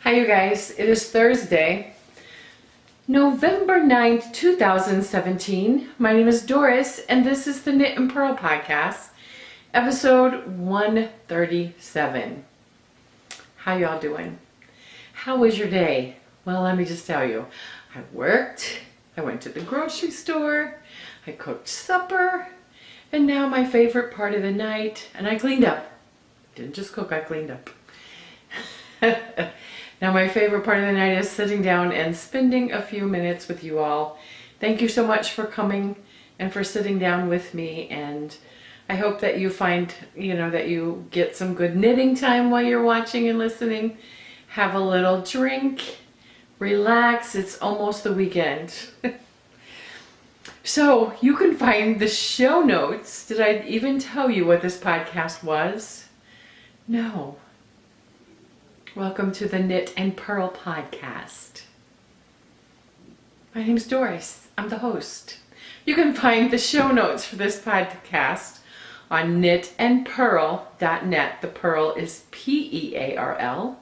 Hi you guys, it is Thursday, November 9th, 2017. My name is Doris and this is the Knit and Purl Podcast, episode 137. How y'all doing? How was your day? Well, let me just tell you, I worked, I went to the grocery store, I cooked supper, and now my favorite part of the night, and I cleaned up. Didn't just cook, I cleaned up. Now my favorite part of the night is sitting down and spending a few minutes with you all. Thank you so much for coming and for sitting down with me, and I hope that you find, that you get some good knitting time while you're watching and listening. Have a little drink, relax, it's almost the weekend. So you can find the show notes. Did I even tell you what this podcast was? No. Welcome to the Knit and Purl Podcast. My name's Doris. I'm the host. You can find the show notes for this podcast on knitandpurl.net. The Purl is P-E-A-R-L.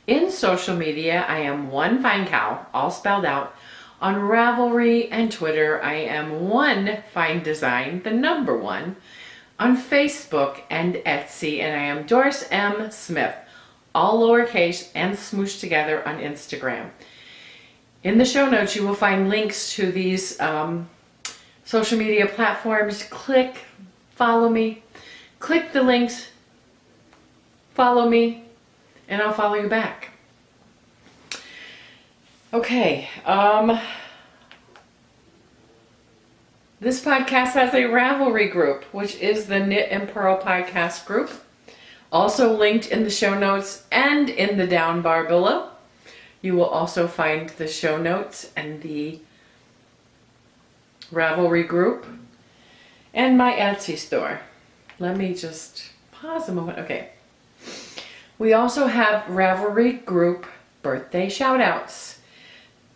In social media, I am One Fine Cow, all spelled out. On Ravelry and Twitter, I am One Fine Design, the number one. On Facebook and Etsy, and I am Doris M. Smith. All lowercase and smooshed together on Instagram. In the show notes, you will find links to these social media platforms. Click, follow me. Click the links, follow me, and I'll follow you back. Okay, this podcast has a Ravelry group, which is the Knit and Purl Podcast group. Also linked in the show notes and in the down bar below. You will also find the show notes and the Ravelry group and my Etsy store. Let me just pause a moment. Okay. We also have Ravelry group birthday shout outs.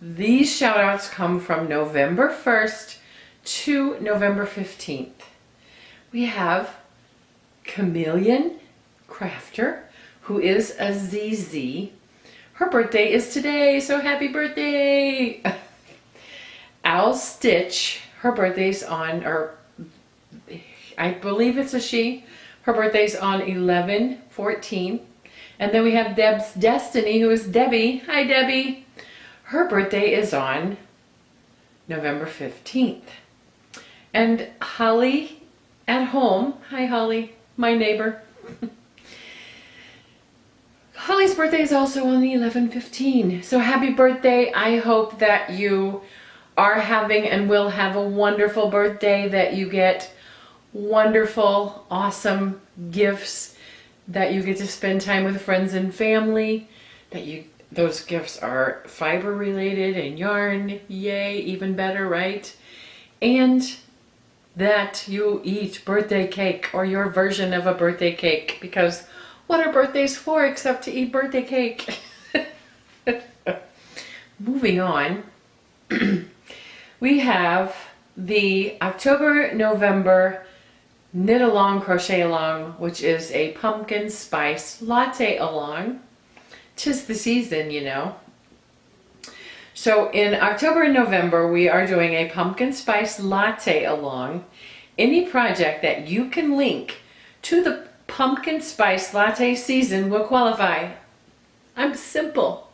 These shout outs come from November 1st to November 15th. We have Chameleon Crafter, who is a ZZ. Her birthday is today, so happy birthday! Owl Stitch, her birthday's on, or I believe it's a she. Her birthday's on 11/14. And then we have Deb's Destiny, who is Debbie. Hi, Debbie. Her birthday is on November 15th. And Holly at home. Hi, Holly, my neighbor. Holly's birthday is also on the 11/15. So happy birthday. I hope that you are having and will have a wonderful birthday, that you get wonderful, awesome gifts, that you get to spend time with friends and family, that those gifts are fiber related and yarn. Yay, even better, right? And that you eat birthday cake or your version of a birthday cake, because what are birthdays for except to eat birthday cake? Moving on, we have the October-November Knit Along, Crochet Along, which is a pumpkin spice latte along. 'Tis the season, So in October and November, we are doing a pumpkin spice latte along. Any project that you can link to the pumpkin spice latte season will qualify. I'm simple.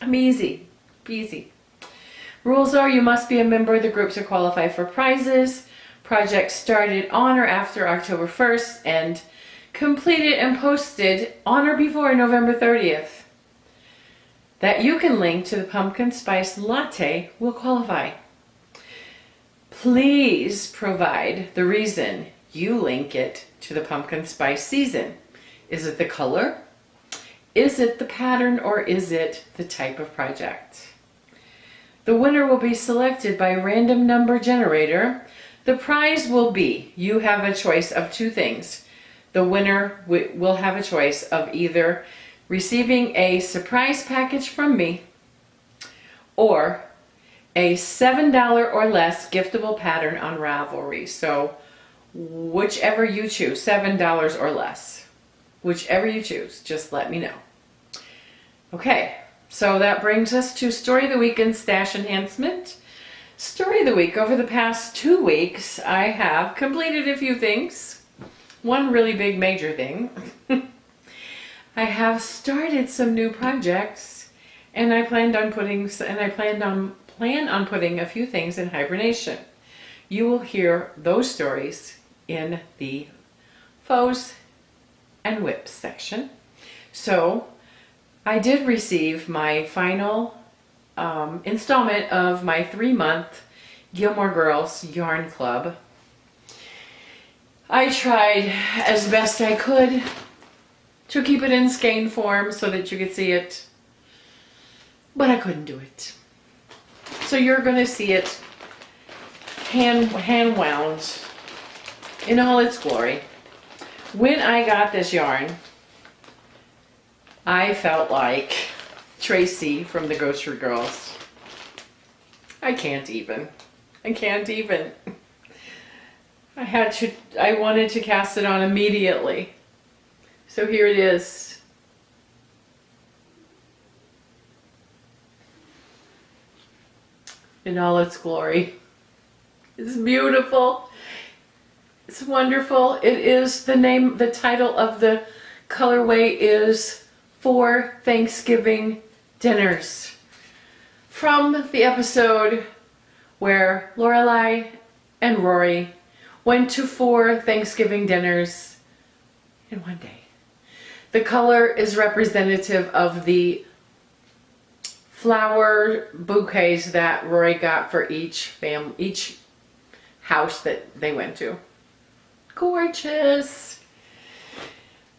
I'm easy. Peasy. Rules are you must be a member of the group to qualify for prizes. Projects started on or after October 1st and completed and posted on or before November 30th. That you can link to the pumpkin spice latte will qualify. Please provide the reason you link it to the pumpkin spice season. Is it the color? Is it the pattern, or is it the type of project? The winner will be selected by random number generator. The prize will be, you have a choice of two things. The winner will have a choice of either receiving a surprise package from me or a $7 or less giftable pattern on Ravelry. So whichever you choose, $7 or less, whichever you choose, just let me know. Okay, So that brings us to Story of the Week and Stash Enhancement. Story of the Week. Over the past 2 weeks, I have completed a few things. One really big major thing. I have started some new projects, and I plan on putting a few things in hibernation. You will hear those stories in the Foes and Whips section. So I did receive my final installment of my 3-month Gilmore Girls Yarn Club. I tried as best I could to keep it in skein form so that you could see it, but I couldn't do it. So you're going to see it hand wound in all its glory. When I got this yarn, I felt like Tracy from the Grocery Girls. I can't even. I wanted to cast it on immediately. So here it is. In all its glory. It's beautiful. It's wonderful. It is the title of the colorway is 4 Thanksgiving Dinners. From the episode where Lorelai and Rory went to 4 Thanksgiving dinners in one day. The color is representative of the flower bouquets that Rory got for each house that they went to. Gorgeous.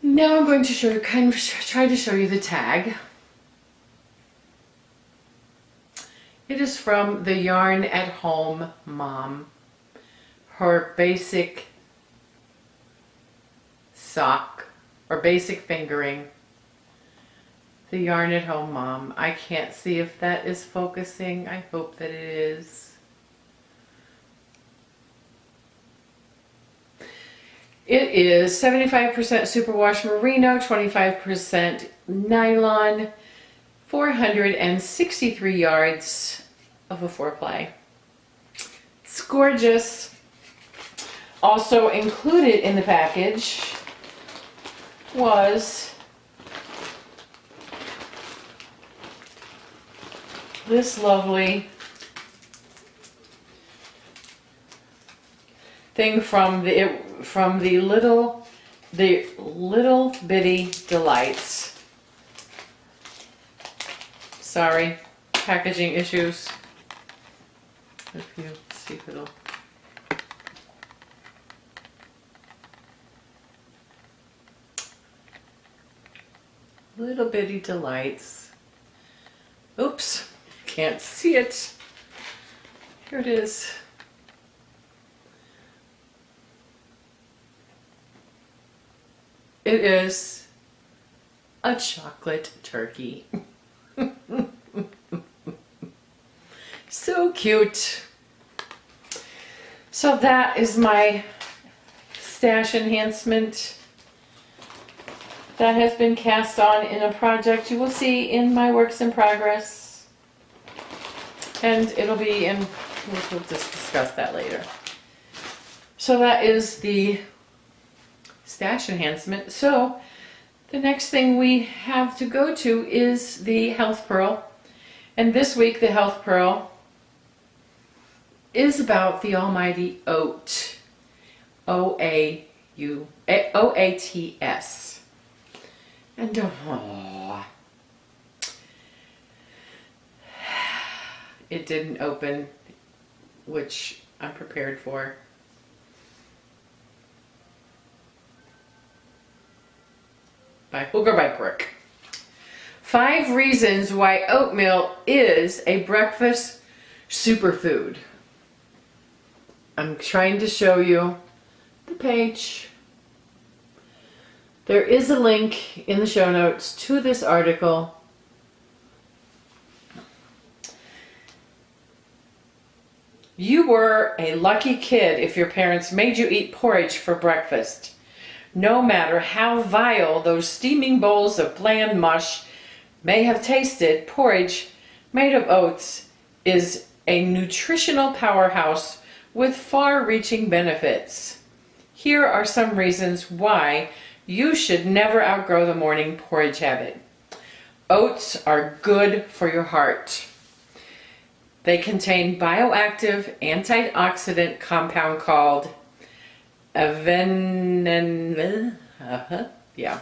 Now I'm going to try to show you the tag. It is from the Yarn at Home Mom. Her basic sock or basic fingering. The Yarn at Home Mom. I can't see if that is focusing. I hope that it is. It is 75% superwash merino, 25% nylon, 463 yards of a 4-ply. It's gorgeous. Also included in the package was this lovely thing from the little bitty delights. Sorry, packaging issues. If you see if it'll. Little bitty delights. Oops, can't see it. Here it is. It is a chocolate turkey. So cute. So that is my stash enhancement that has been cast on in a project you will see in my works in progress. And it'll be in, we'll just discuss that later. So that is the stash enhancement. So the next thing we have to go to is the Health Pearl. And this week the Health Pearl is about the almighty oat. O-A-T-S. And it didn't open, which I'm prepared for. By hook or by crook. 5 reasons why oatmeal is a breakfast superfood. I'm trying to show you the page. There is a link in the show notes to this article. You were a lucky kid if your parents made you eat porridge for breakfast. No matter how vile those steaming bowls of bland mush may have tasted, porridge made of oats is a nutritional powerhouse with far-reaching benefits. Here are some reasons why you should never outgrow the morning porridge habit. Oats are good for your heart. They contain bioactive antioxidant compound called avenin. Yeah,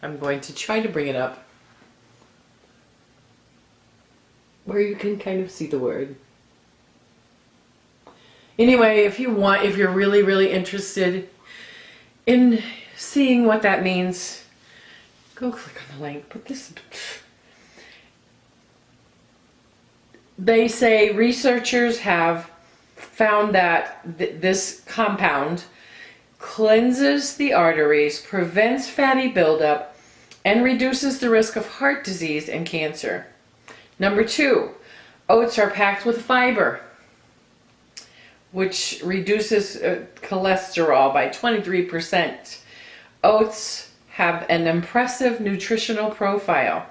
I'm going to try to bring it up where you can kind of see the word. Anyway, if you're really, really interested in seeing what that means, go click on the link. But they say researchers have found that this compound cleanses the arteries, prevents fatty buildup, and reduces the risk of heart disease and cancer. Number 2, oats are packed with fiber, which reduces cholesterol by 23%. Oats have an impressive nutritional profile.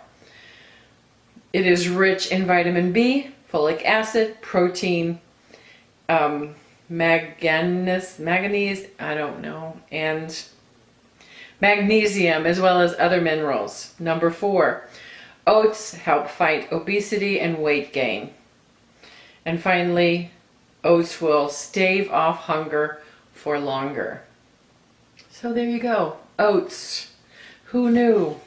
It is rich in vitamin B, folic acid, protein, manganese, I don't know, and magnesium, as well as other minerals. Number 4, oats help fight obesity and weight gain. And finally, oats will stave off hunger for longer. So there you go, oats. Who knew?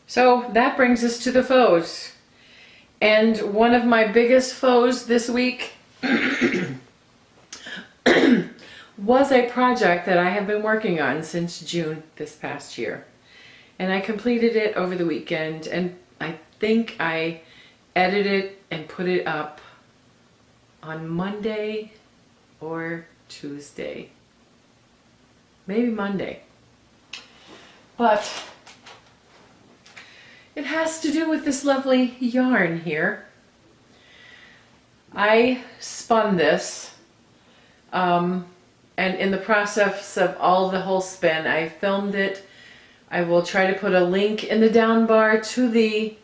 So that brings us to the foes. And one of my biggest foes this week was a project that I have been working on since June this past year. And I completed it over the weekend, and I think I edited and put it up on Monday or Tuesday. Maybe Monday. But it has to do with this lovely yarn here. I spun this, and in the process of the whole spin, I filmed it. I will try to put a link in the down bar to the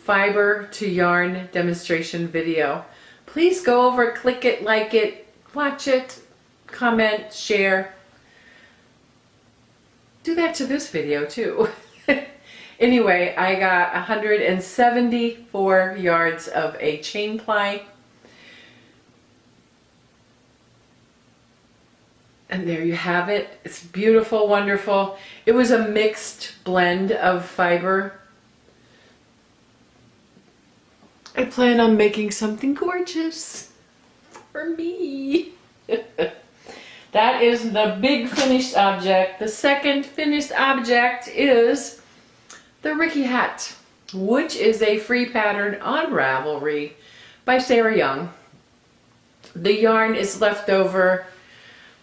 fiber to yarn demonstration video. Please go over, click it, like it, watch it, comment, share. Do that to this video too. Anyway, I got 174 yards of a chain ply. And there you have it. It's beautiful, wonderful. It was a mixed blend of fiber. I plan on making something gorgeous for me. That is the big finished object. The second finished object is the Ricci Hat, which is a free pattern on Ravelry by Sarah Young. The yarn is leftover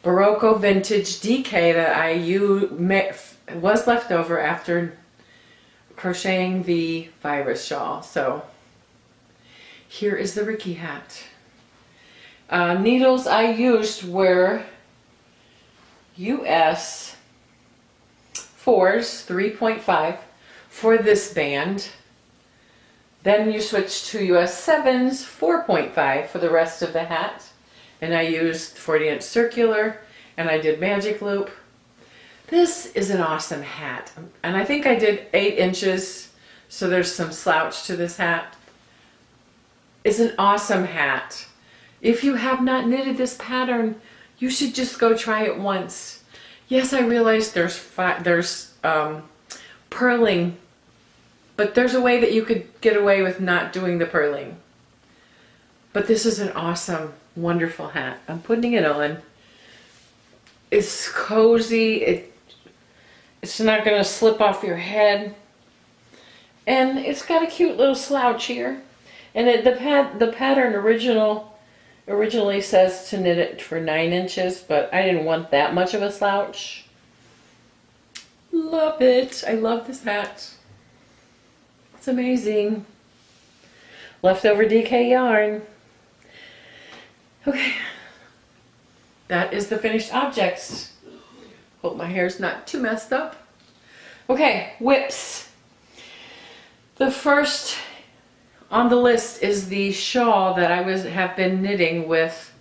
Barocco vintage DK that was left over after crocheting the virus shawl. So here is the Ricci Hat. Needles I used were US 4s, 3.5 for this band. Then you switch to US 7s, 4.5 for the rest of the hat. And I used 40-inch circular, and I did magic loop. This is an awesome hat. And I think I did 8 inches, so there's some slouch to this hat. It's an awesome hat. If you have not knitted this pattern, you should just go try it once. Yes, I realize there's purling, but there's a way that you could get away with not doing the purling. But this is an awesome, wonderful hat. I'm putting it on. It's cozy. It's not going to slip off your head. And it's got a cute little slouch here. And the pattern originally says to knit it for 9 inches, but I didn't want that much of a slouch. Love it. I love this hat. It's amazing. Leftover DK yarn. Okay, that is the finished objects. Hope my hair's not too messed up. Okay, whips. The first on the list is the shawl that I have been knitting with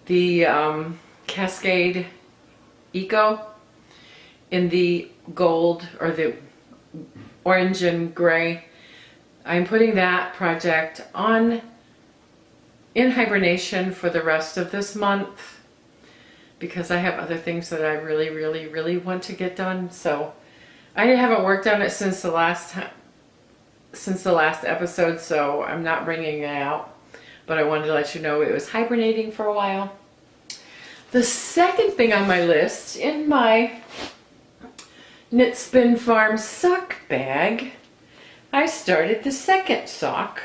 the Cascade Eco in the gold, or the orange and gray. I'm putting that project on in hibernation for the rest of this month because I have other things that I really want to get done. So I haven't worked on it since the last episode, so I'm not bringing it out, but I wanted to let you know it was hibernating for a while. The second thing on my list, in my Knit Spin Farm sock bag, I started the second sock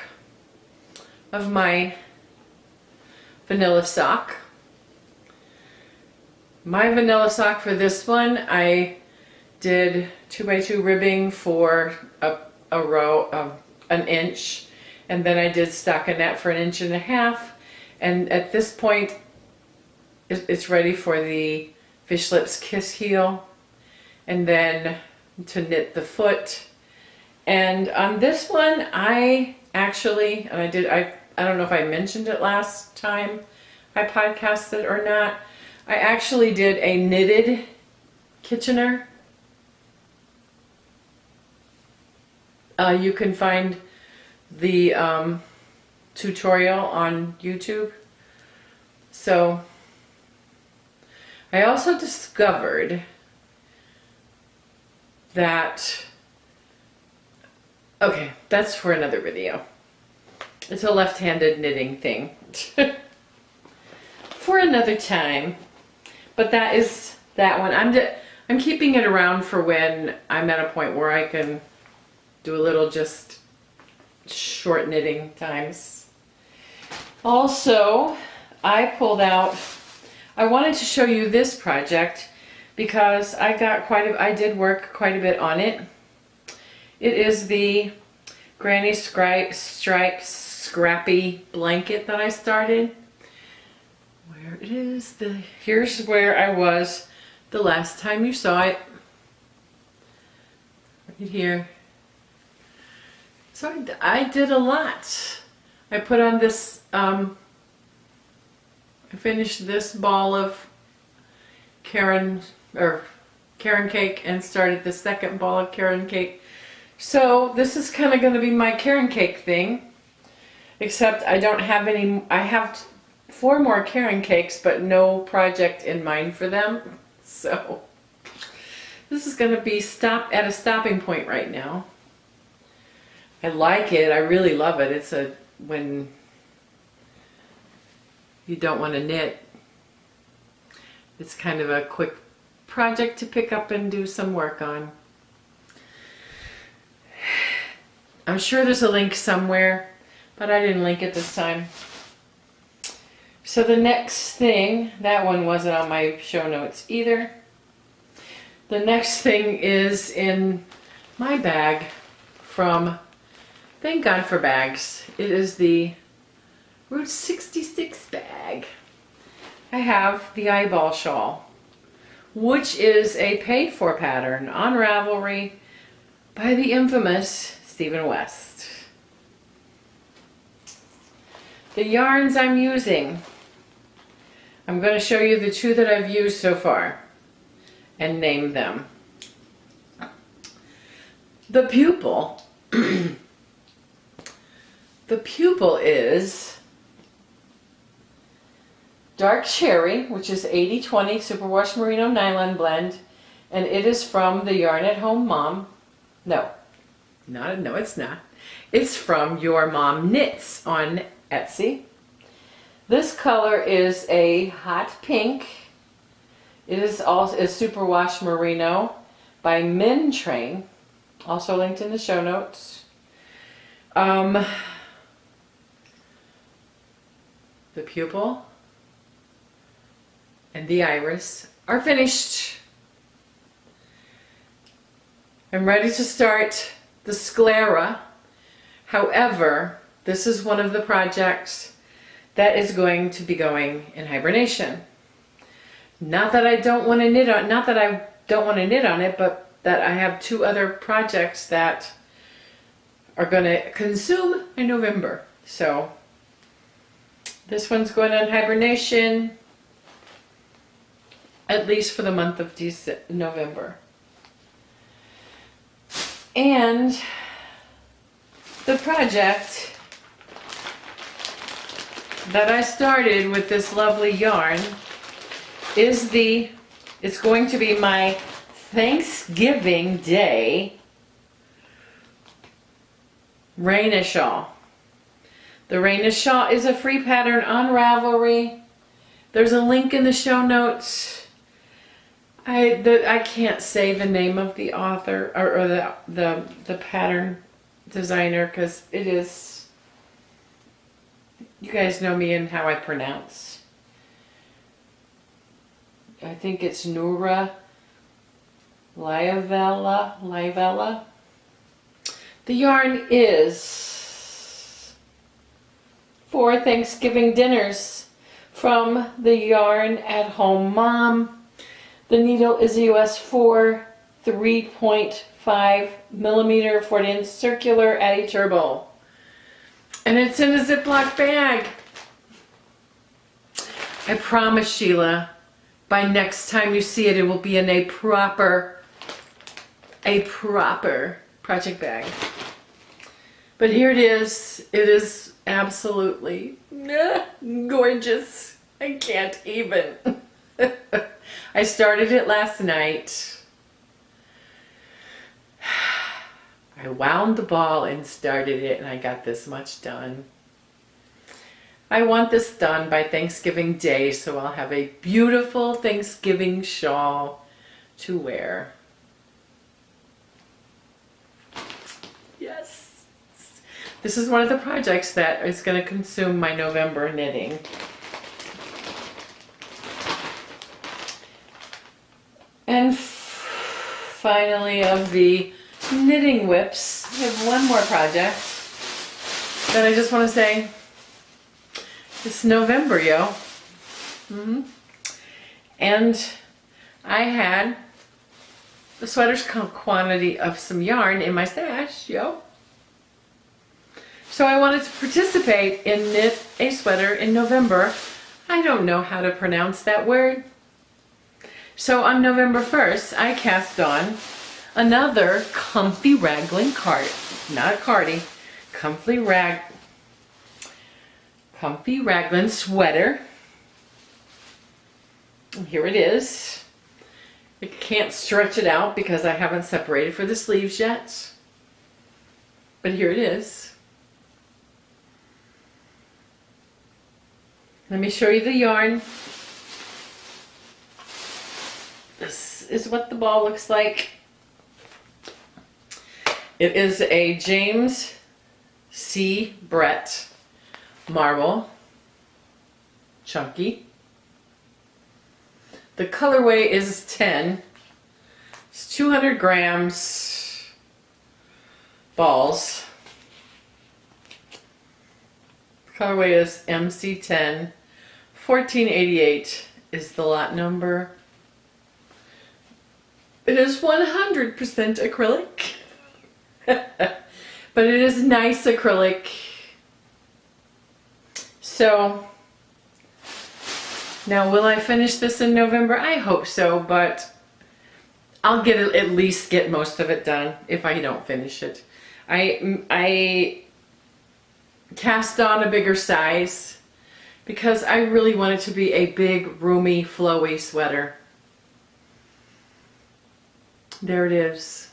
of my vanilla sock. My vanilla sock for this one, I did 2x2 ribbing for a row of 1 inch, and then I did stockinette for 1.5 inches, and at this point it's ready for the Fish Lips Kiss heel, and then to knit the foot. And on this one I actually, and I don't know if I mentioned it last time I podcasted or not, I actually did a knitted Kitchener. You can find the tutorial on YouTube. So I also discovered that, okay, that's for another video. It's a left-handed knitting thing for another time. But that is that one. I'm keeping it around for when I'm at a point where I can do a little just short knitting times. Also, I pulled out, I wanted to show you this project because I did work quite a bit on it. It is the Granny Stripes Scrappy Blanket that I started. Where it is, here's where I was the last time you saw it. Right here. So I did a lot. I put on this, I finished this ball of Karen cake and started the second ball of Karen cake. So this is kind of going to be my Karen cake thing, except I don't have any, I have 4 more Karen cakes, but no project in mind for them. So this is going to be at a stopping point right now. I like it. I really love it. It's when you don't want to knit, it's kind of a quick project to pick up and do some work on. I'm sure there's a link somewhere, but I didn't link it this time. So the next thing, that one wasn't on my show notes either. The next thing is in my bag from Thank God for Bags. It is the Route 66 bag. I have the Eyeball Shawl, which is a paid-for pattern on Ravelry by the infamous Stephen West. The yarns I'm using, I'm going to show you the 2 that I've used so far and name them. The Pupil. The Pupil is Dark Cherry, which is 80/20 Superwash Merino Nylon Blend, and it is from the Yarn at Home Mom. No, it's not. It's from Your Mom Knits on Etsy. This color is a hot pink. It is also a Superwash Merino by Min Train, also linked in the show notes. The Pupil and the Iris are finished. I'm ready to start the Sclera. However, this is one of the projects that is going to be going in hibernation. Not that I don't want to knit on, not that I don't want to knit on it, but that I have 2 other projects that are going to consume my November. So this one's going on hibernation, at least for the month of November. And the project that I started with this lovely yarn is it's going to be my Thanksgiving Day Rana Shawl. The Rana Shawl is a free pattern on Ravelry. There's a link in the show notes. I can't say the name of the author or the pattern designer because it is, you guys know me and how I pronounce. I think it's Nura Livella. The yarn is for Thanksgiving dinners from the Yarn at Home Mom. The needle is a US 4 3.5 millimeter 40-inch circular Addy Turbo. And it's in a Ziploc bag. I promise, Sheila, by next time you see it, it will be in a proper project bag. But here it is. It is absolutely gorgeous. I can't even. I started it last night. I wound the ball and started it, and I got this much done. I want this done by Thanksgiving Day, so I'll have a beautiful Thanksgiving shawl to wear. Yes. This is one of the projects that is going to consume my November knitting. And finally, of the knitting whips, I have one more project that I just want to say, it's November, yo. And I had the sweater's quantity of some yarn in my stash, yo. So I wanted to participate in Knit a Sweater in November. I don't know how to pronounce that word. So on November 1st, I cast on another comfy raglan comfy raglan sweater. And here it is. I can't stretch it out because I haven't separated for the sleeves yet. But here it is. Let me show you the yarn. This is what the ball looks like. It is a James C. Brett marble, chunky. The colorway is 10. It's 200 grams balls. The colorway is MC10. 1488 is the lot number. It is 100% acrylic. But it is nice acrylic. So now, will I finish this in November? I hope so, but I'll at least get most of it done if I don't finish it. I cast on a bigger size because I really want it to be a big, roomy, flowy sweater. There it is.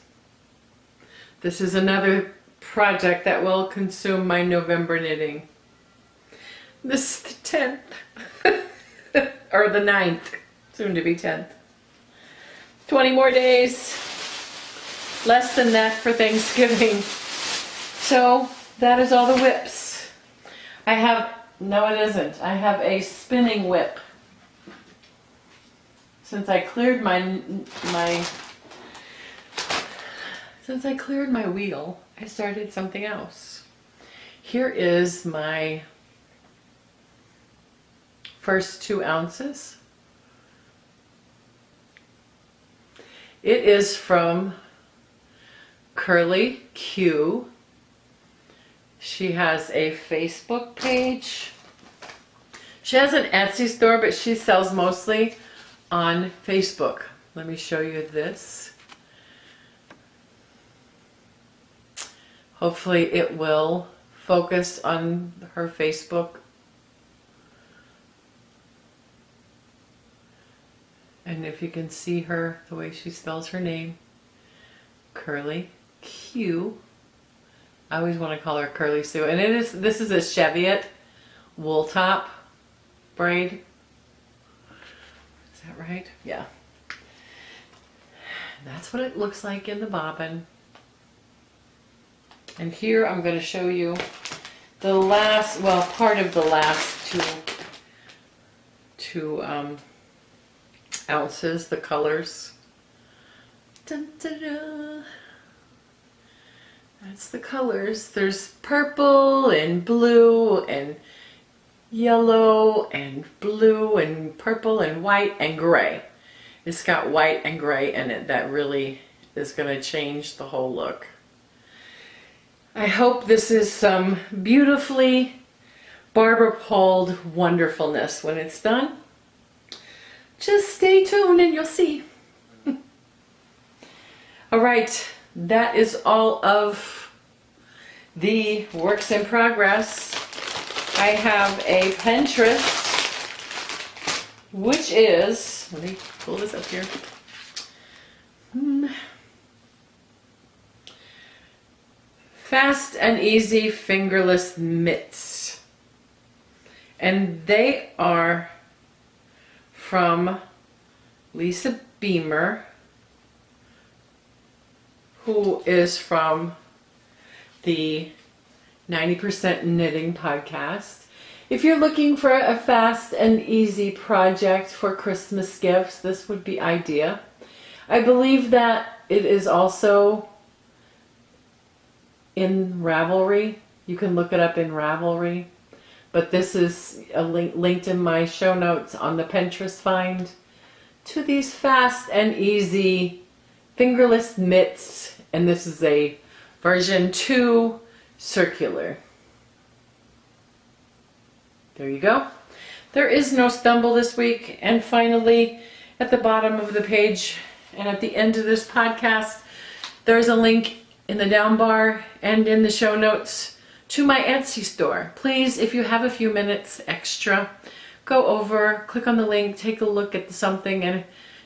This is another project that will consume my November knitting. This is the 10th. Or the 9th. Soon to be 10th. 20 more days. Less than that for Thanksgiving. So that is all the whips. No it isn't. I have a spinning whip. Since I cleared my wheel, I started something else. Here is my first 2 ounces It is from Curly Q. She has a Facebook page. She has an Etsy store, but she sells mostly on Facebook. Let me show you this. Hopefully it will focus on her Facebook. And if you can see her, the way she spells her name, Curly Q. I always want to call her Curly Sue. And this is a Cheviot wool top braid. Is that right? Yeah. That's what it looks like in the bobbin. And here I'm going to show you the last, well, part of the last two ounces, the colors. Dun, dun, dun. That's the colors. There's purple and blue and yellow and blue and purple and white and gray. It's got white and gray in it. That really is going to change the whole look. I hope this is some beautifully barber poled wonderfulness when it's done. Just stay tuned and you'll see. All right, that is all of the works in progress. I have a Pinterest, which is, let me pull this up here. Fast and Easy Fingerless Mitts. And they are from Lisa Beamer, who is from the 90% Knitting podcast. If you're looking for a fast and easy project for Christmas gifts, this would be ideal. I believe that it is also in Ravelry. You can look it up in Ravelry. But this is a linked in my show notes on the Pinterest find to these fast and easy fingerless mitts. And this is a version 2 circular. There you go. There is no stumble this week. And finally, at the bottom of the page and at the end of this podcast, there's a link in the down bar and in the show notes to my Etsy store. Please, if you have a few minutes extra, go over, click on the link, take a look at something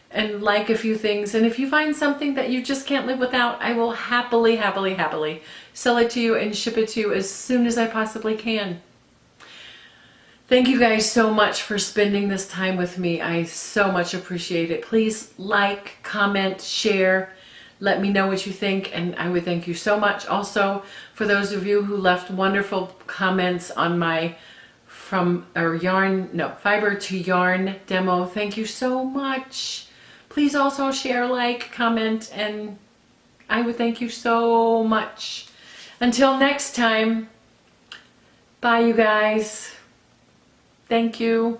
and like a few things. And if you find something that you just can't live without, I will happily sell it to you and ship it to you as soon as I possibly can. Thank you guys so much for spending this time with me. I so much appreciate it. Please like, comment, share. Let me know what you think, and I would thank you so much. Also, for those of you who left wonderful comments on my fiber to yarn demo, thank you so much. Please also share, like, comment, and I would thank you so much. Until next time, bye you guys. Thank you.